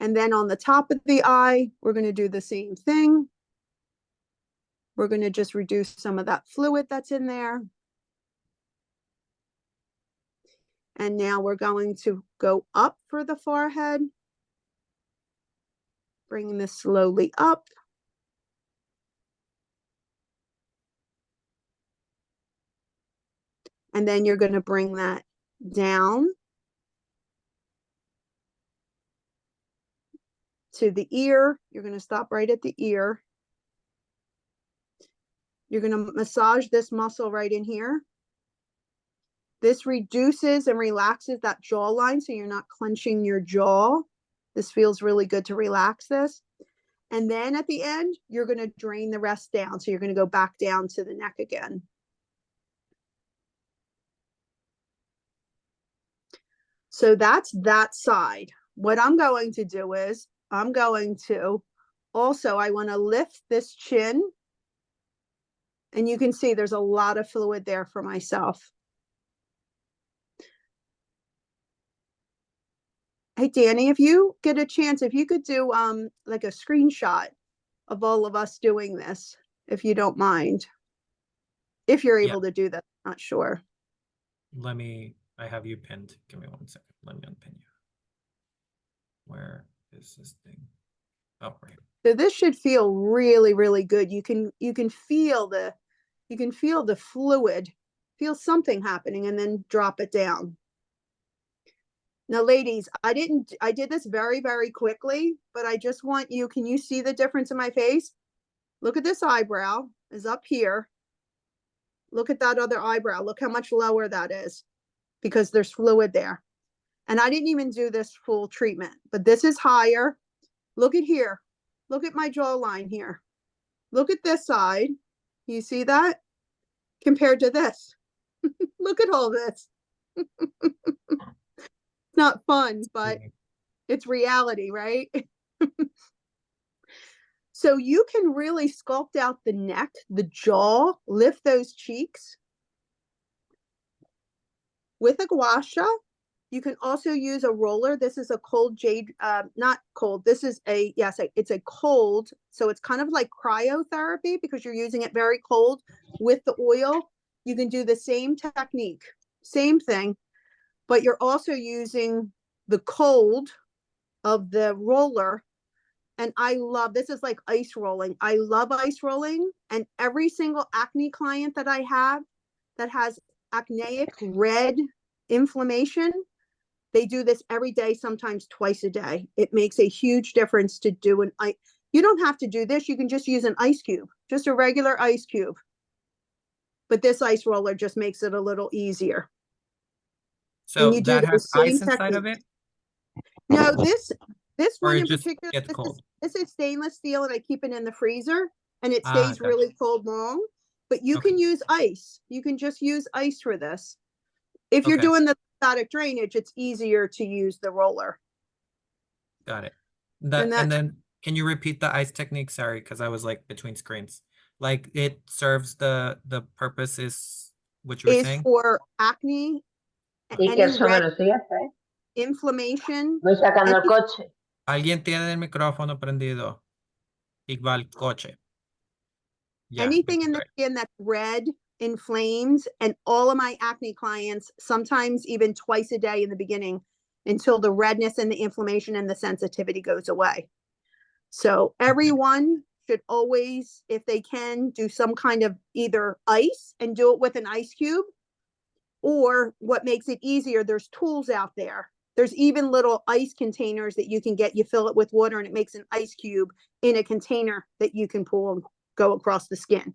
And then on the top of the eye, we're going to do the same thing. We're going to just reduce some of that fluid that's in there. And now we're going to go up for the forehead. Bringing this slowly up. And then you're going to bring that down to the ear. You're going to stop right at the ear. You're going to massage this muscle right in here. This reduces and relaxes that jawline, so you're not clenching your jaw. This feels really good to relax this. And then at the end, you're going to drain the rest down. So you're going to go back down to the neck again. So that's that side. What I'm going to do is I want to lift this chin. And you can see there's a lot of fluid there for myself. Hey, Danny, if you get a chance, if you could do like a screenshot of all of us doing this, if you don't mind, if you're able to do that, I'm not sure. I have you pinned. Give me 1 second. Let me unpin you. Where is this thing? Oh, right. So this should feel really, really good. You can feel the fluid, feel something happening, and then drop it down. Now, ladies, I did this very, very quickly, but I just want you, can you see the difference in my face? Look at this eyebrow is up here. Look at that other eyebrow. Look how much lower that is because there's fluid there. And I didn't even do this full treatment, but this is higher. Look at here. Look at my jawline here. Look at this side. You see that? Compared to this. Look at all this. It's not fun, but it's reality, right? So you can really sculpt out the neck, the jaw, lift those cheeks with a gua sha. You can also use a roller. This is a cold jade, not cold. This is it's a cold. So it's kind of like cryotherapy because you're using it very cold with the oil. You can do the same technique, same thing, but you're also using the cold of the roller. And I love, this is like ice rolling. I love ice rolling. And every single acne client that I have that has acneic red inflammation, they do this every day, sometimes twice a day. It makes a huge difference to do you don't have to do this. You can just use an ice cube, just a regular ice cube. But this ice roller just makes it a little easier. So and you do that has ice inside technique. of it? No, this one in just particular, gets cold? This is stainless steel and I keep it in the freezer and it stays Gotcha. really cold long. But you can use ice. You can just use ice for this. If you're doing the lymphatic drainage, it's easier to use the roller. Got it. And then can you repeat the ice technique? Sorry, because I was like between screens. Like it serves the purpose is what you were saying? For acne, Y que eso me lo decías, inflammation. Voy sacando el coche. Alguien tiene el micrófono prendido. Igual coche. Anything in the skin that's red, inflames, and all of my acne clients, sometimes even twice a day in the beginning, until the redness and the inflammation and the sensitivity goes away. So Okay. everyone should always, if they can, do some kind of either ice and do it with an ice cube, or what makes it easier, there's tools out there. There's even little ice containers that you can get. You fill it with water and it makes an ice cube in a container that you can pull and go across the skin.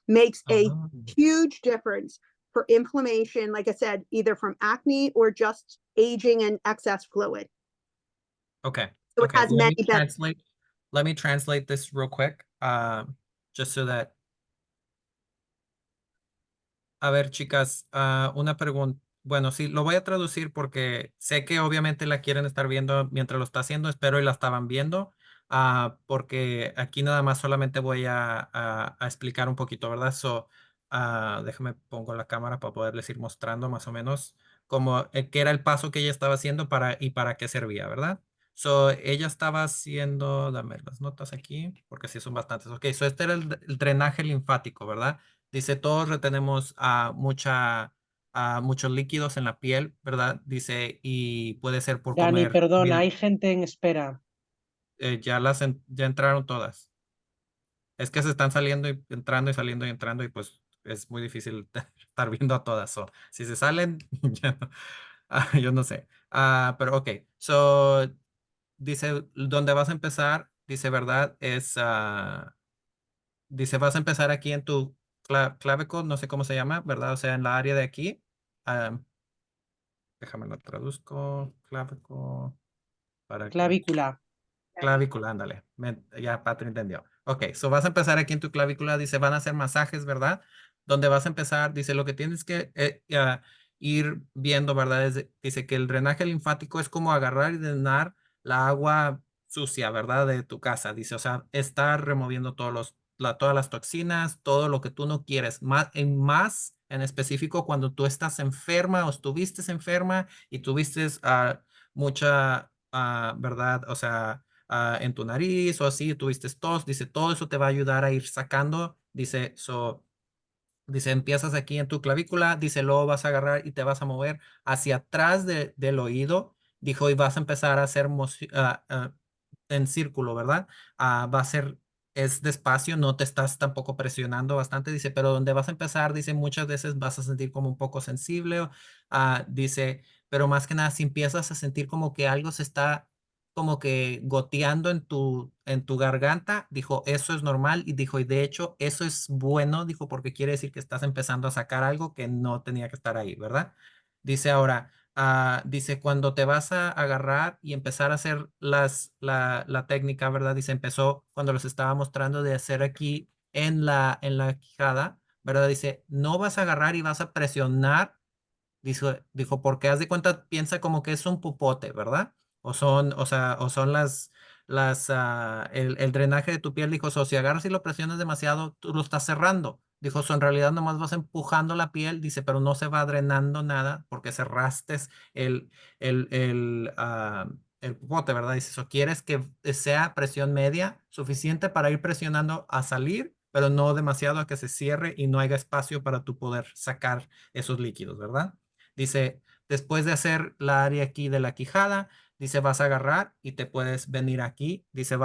Makes a Oh, huge difference for inflammation, like I said, either from acne or just aging and excess fluid. okay. So it Okay. has many benefits. Let me translate this real quick. Just so that. A ver, chicas, una pregunta. Bueno, sí, lo voy a traducir porque sé que obviamente la quieren estar viendo mientras lo está haciendo. Espero y la estaban viendo, porque aquí nada más solamente voy a explicar un poquito, ¿verdad? Déjame pongo la cámara para poderles ir mostrando más o menos cómo, qué era el paso que ella estaba haciendo y para qué servía, ¿verdad? Ella estaba haciendo, dame las notas aquí, porque sí son bastantes. Ok, este era el drenaje linfático, ¿verdad? Dice, todos retenemos muchos líquidos en la piel, ¿verdad? Dice, y puede ser por Dani, comer perdona, comida. hay gente en espera. Ya entraron todas. Es que se están saliendo y entrando y saliendo y entrando y pues es muy difícil estar viendo a todas. Si se salen, ya no- yo no sé. Pero ok. Dice, ¿dónde vas a empezar? Dice, ¿verdad? Dice, vas a empezar aquí en tu clavicle, no sé cómo se llama, ¿verdad? O sea, en la área de aquí. Ah, Déjame lo traduzco. Clavicle. Para que. Clavícula. Clavícula, ándale. Ya Patri entendió. Ok, vas a empezar aquí en tu clavícula. Dice, van a hacer masajes, ¿verdad? Donde vas a empezar, dice, lo que tienes que ir viendo, ¿verdad? Dice que el drenaje linfático es como agarrar y drenar la agua sucia, ¿verdad? De tu casa. Dice, o sea, estar removiendo todas las toxinas, todo lo que tú no quieres. Más en específico cuando tú estás enferma o estuviste enferma y tuviste mucha, ¿verdad? O sea, en tu nariz o así, tuviste tos, dice, todo eso te va a ayudar a ir sacando, dice, empiezas aquí en tu clavícula, dice, luego vas a agarrar y te vas a mover hacia atrás del oído, dijo, y vas a empezar a hacer en círculo, ¿verdad? Va a ser, es despacio, no te estás tampoco presionando bastante, dice, pero donde vas a empezar, dice, muchas veces vas a sentir como un poco sensible, dice, pero más que nada, si empiezas a sentir como que algo se está como que goteando en tu garganta, dijo, eso es normal y dijo, y de hecho, eso es bueno, dijo, porque quiere decir que estás empezando a sacar algo que no tenía que estar ahí, ¿verdad? Dice ahora, dice, cuando te vas a agarrar y empezar a hacer la técnica, ¿verdad? Dice, empezó cuando los estaba mostrando de hacer aquí en la quijada, ¿verdad? Dice, no vas a agarrar y vas a presionar. Dijo, porque haz de cuenta, piensa como que es un pupote, ¿verdad? O sea, o son el drenaje de tu piel. Dijo, si agarras y lo presionas demasiado, tú lo estás cerrando. Dijo, en realidad nomás vas empujando la piel, dice, pero no se va drenando nada porque cerraste el, el pupote, ¿verdad? Dice, quieres que sea presión media, suficiente para ir presionando a salir, pero no demasiado a que se cierre y no haya espacio para tu poder sacar esos líquidos, ¿verdad? Dice, después de hacer la área aquí de la quijada, dice, vas a agarrar y te puedes venir aquí. Dice,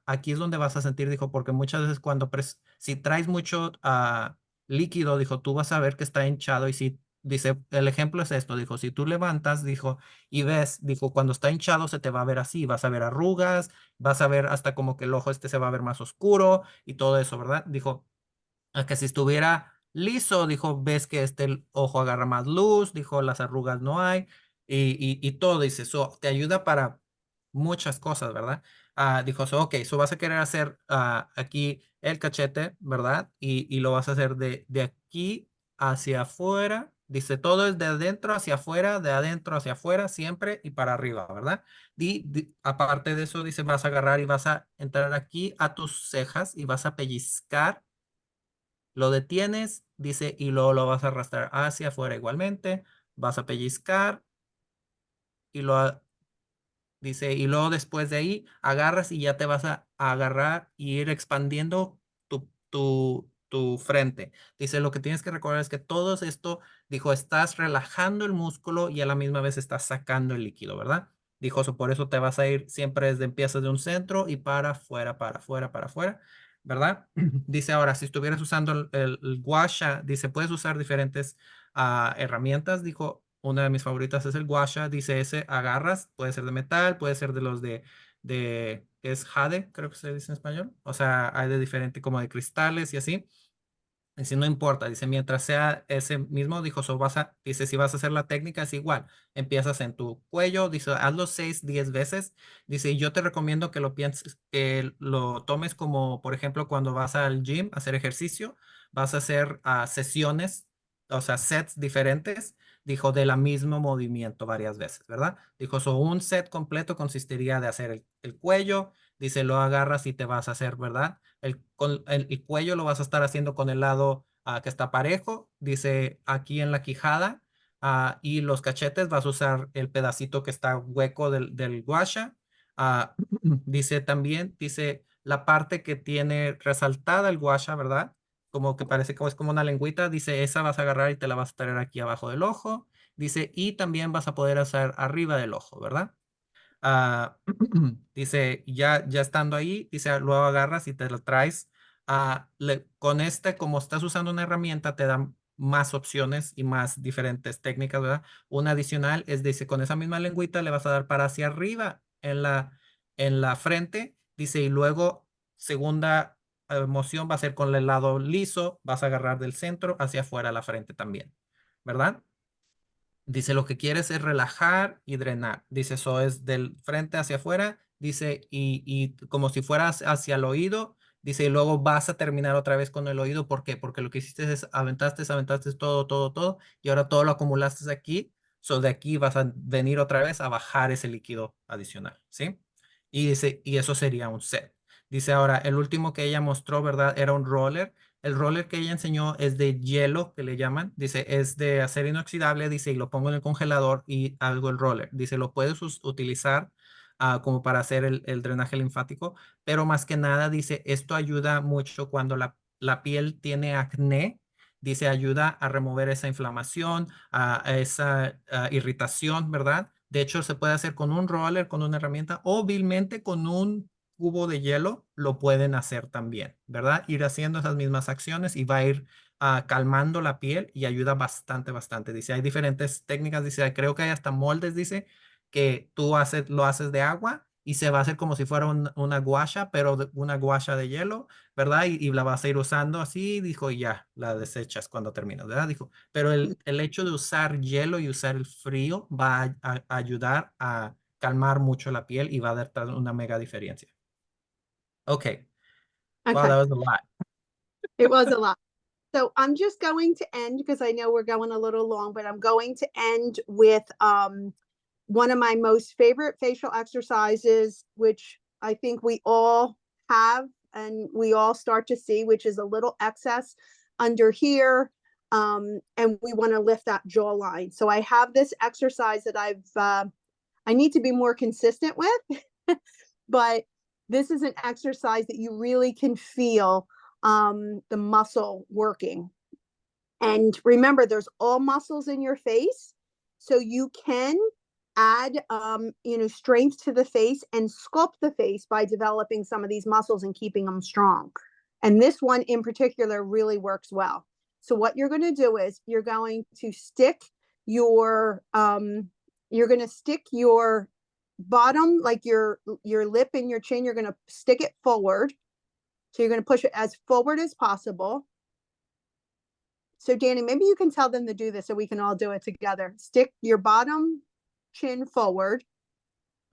aquí es donde vas a sentir, dijo, porque muchas veces si traes mucho líquido, dijo, tú vas a ver que está hinchado y si, dice, el ejemplo es esto, dijo, si tú levantas, dijo, y ves, dijo, cuando está hinchado se te va a ver así, vas a ver arrugas, vas a ver hasta como que el ojo se va a ver más oscuro y todo eso, ¿verdad? Dijo, a que si estuviera liso, dijo, ves que el ojo agarra más luz, dijo, las arrugas no hay, y todo, dice, eso te ayuda para muchas cosas, ¿verdad? Dijo, ok, vas a querer hacer aquí el cachete, ¿verdad? Y lo vas a hacer de aquí hacia afuera. Dice, todo es de adentro hacia afuera, de adentro hacia afuera, siempre y para arriba, ¿verdad? Aparte de eso, dice, vas a agarrar y vas a entrar aquí a tus cejas y vas a pellizcar, lo detienes, dice, y luego lo vas a arrastrar hacia afuera igualmente, vas a pellizcar y dice, y luego después de ahí agarras y ya te vas a agarrar y ir expandiendo tu frente. Dice, lo que tienes que recordar es que todo esto, dijo, estás relajando el músculo y a la misma vez estás sacando el líquido, ¿verdad? Dijo, so, por eso te vas a ir siempre desde empiezas de un centro y para afuera, para afuera, para afuera, ¿verdad? Dice ahora, si estuvieras usando el guasha, dice, puedes usar diferentes herramientas. Dijo, una de mis favoritas es el guasha. Dice, ese agarras, puede ser de metal, puede ser de los es jade, creo que se dice en español. O sea, hay de diferente como de cristales y así. Dice, no importa, dice, mientras sea ese mismo, dijo, dice, si vas a hacer la técnica es igual, empiezas en tu cuello, dice, hazlo 6, 10 veces, dice, y yo te recomiendo que lo pienses, que lo tomes como, por ejemplo, cuando vas al gym a hacer ejercicio, vas a hacer sesiones, o sea, sets diferentes, dijo, de la mismo movimiento varias veces, ¿verdad? Dijo, un set completo consistiría de hacer el cuello, dice, lo agarras y te vas a hacer, ¿verdad? El cuello lo vas a estar haciendo con el lado que está parejo, dice aquí en la quijada, y los cachetes vas a usar el pedacito que está hueco del guasha. Dice también, dice la parte que tiene resaltada el guasha, ¿verdad? Como que parece como es como una lengüita, dice esa vas a agarrar y te la vas a traer aquí abajo del ojo. Dice, y también vas a poder hacer arriba del ojo, ¿verdad? Ah, dice, ya estando ahí, dice, luego agarras y te lo traes. Con este, como estás usando una herramienta, te dan más opciones y más diferentes técnicas, ¿verdad? Una adicional es, dice, con esa misma lengüita le vas a dar para hacia arriba en la frente, dice, y luego segunda moción va a ser con el lado liso, vas a agarrar del centro hacia afuera la frente también, ¿verdad? Dice, lo que quieres es relajar y drenar. Dice, eso es del frente hacia afuera. Dice, y como si fueras hacia el oído. Dice, y luego vas a terminar otra vez con el oído. ¿Por qué? Porque lo que hiciste es aventaste todo, todo, todo. Y ahora todo lo acumulaste aquí. So de aquí vas a venir otra vez a bajar ese líquido adicional. ¿Sí? Y dice, y eso sería un set. Dice ahora, el último que ella mostró, ¿verdad? Era un roller. El roller que ella enseñó es de hielo, que le llaman. Dice, es de acero inoxidable. Dice, y lo pongo en el congelador y hago el roller. Dice, lo puedes utilizar como para hacer el drenaje linfático. Pero más que nada, dice, esto ayuda mucho cuando la piel tiene acné. Dice, ayuda a remover esa inflamación, a esa irritación, ¿verdad? De hecho, se puede hacer con un roller, con una herramienta, o vilmente con un cubo de hielo lo pueden hacer también, ¿verdad? Ir haciendo esas mismas acciones y va a ir calmando la piel y ayuda bastante, bastante. Dice, hay diferentes técnicas, dice, creo que hay hasta moldes, dice, que lo haces de agua y se va a hacer como si fuera una guasha, pero una guasha de hielo, ¿verdad? Y la vas a ir usando así, dijo, y ya, la desechas cuando terminas, ¿verdad? Dijo, pero el hecho de usar hielo y usar el frío va a ayudar a calmar mucho la piel y va a dar una mega diferencia. Okay. Wow, Okay, that was a lot. it was a lot. So I'm just going to end because I know we're going a little long, but I'm going to end with one of my most favorite facial exercises, which I think we all have and we all start to see, which is a little excess under here. And we want to lift that jawline. So I have this exercise that I need to be more consistent with, but this is an exercise that you really can feel the muscle working. And remember, there's all muscles in your face, so you can add, strength to the face and sculpt the face by developing some of these muscles and keeping them strong. And this one in particular really works well. So what you're going to do is you're going to stick your bottom, like your lip and your chin, you're going to stick it forward. So you're going to push it as forward as possible. So Danny, maybe you can tell them to do this so we can all do it together. Stick your bottom chin forward.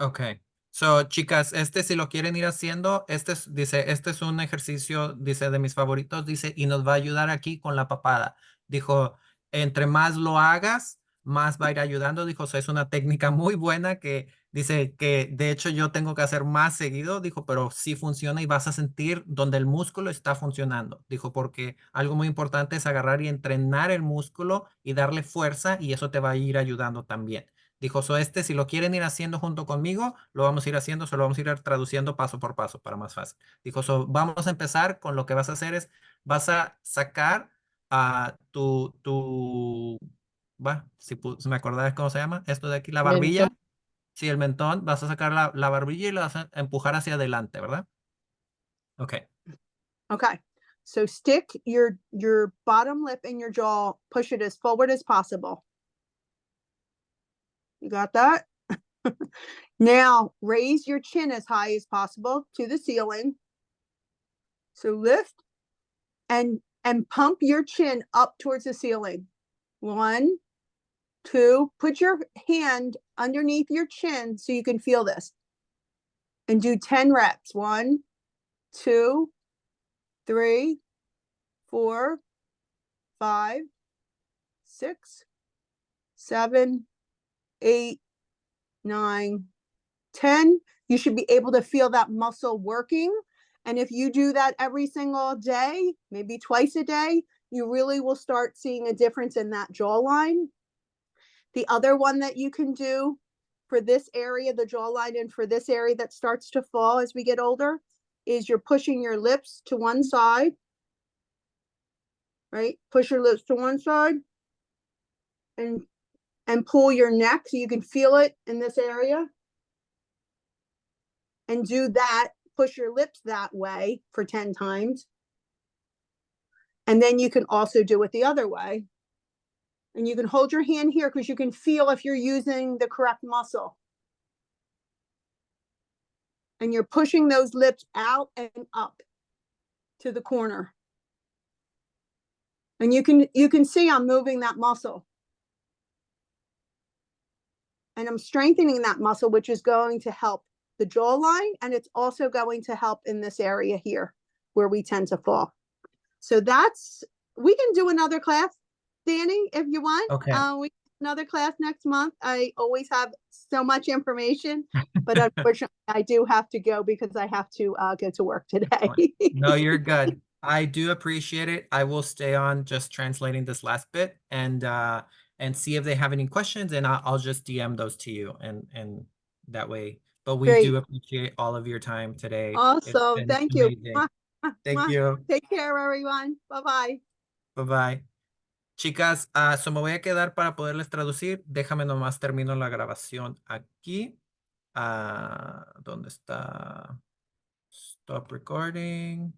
Okay. So, chicas, si lo quieren ir haciendo, dice, este es un ejercicio, dice, de mis favoritos, dice, y nos va a ayudar aquí con la papada. Dijo, entre más lo hagas, más va a ir ayudando. Dijo, "So, es una técnica muy buena que dice que de hecho yo tengo que hacer más seguido. Dijo, pero sí funciona y vas a sentir donde el músculo está funcionando. Dijo, porque algo muy importante es agarrar y entrenar el músculo y darle fuerza y eso te va a ir ayudando también. Dijo, si lo quieren ir haciendo junto conmigo, lo vamos a ir haciendo, solo vamos a ir traduciendo paso por paso para más fácil. Dijo, vamos a empezar con lo que vas a hacer es, vas a sacar a si me acordás cómo se llama, esto de aquí, la barbilla, Mentón. Sí, el mentón, vas a sacar la barbilla y la vas a empujar hacia adelante, ¿verdad? Ok. Okay. So stick your bottom lip in your jaw, push it as forward as possible. You got that? Now raise your chin as high as possible to the ceiling. So lift and pump your chin up towards the ceiling. 1, 2, put your hand underneath your chin so you can feel this. And do 10 reps. 1, 2, 3, 4, 5, 6, 7, 8, 9, 10. You should be able to feel that muscle working. And if you do that every single day, maybe twice a day, you really will start seeing a difference in that jawline. The other one that you can do for this area, the jawline, and for this area that starts to fall as we get older, is you're pushing your lips to one side, right? Push your lips to one side and pull your neck so you can feel it in this area. And do that, push your lips that way for 10 times. And then you can also do it the other way. And you can hold your hand here because you can feel if you're using the correct muscle. And you're pushing those lips out and up to the corner. And you can see I'm moving that muscle. And I'm strengthening that muscle, which is going to help the jawline, and it's also going to help in this area here where we tend to fall. So we can do another class, Danny, if you want. Okay. We another class next month. I always have so much information, but unfortunately I do have to go because I have to go to work today. No, you're good. I do appreciate it. I will stay on just translating this last bit and see if they have any questions, and I'll just DM those to you and that way. But we Great. do appreciate all of your time today. It's Awesome. been Thank you. amazing. Thank you. Take care, everyone. Bye-bye. Bye bye. Chicas, so me voy a quedar para poderles traducir. Déjame nomás termino la grabación aquí. ¿Dónde está? Stop recording.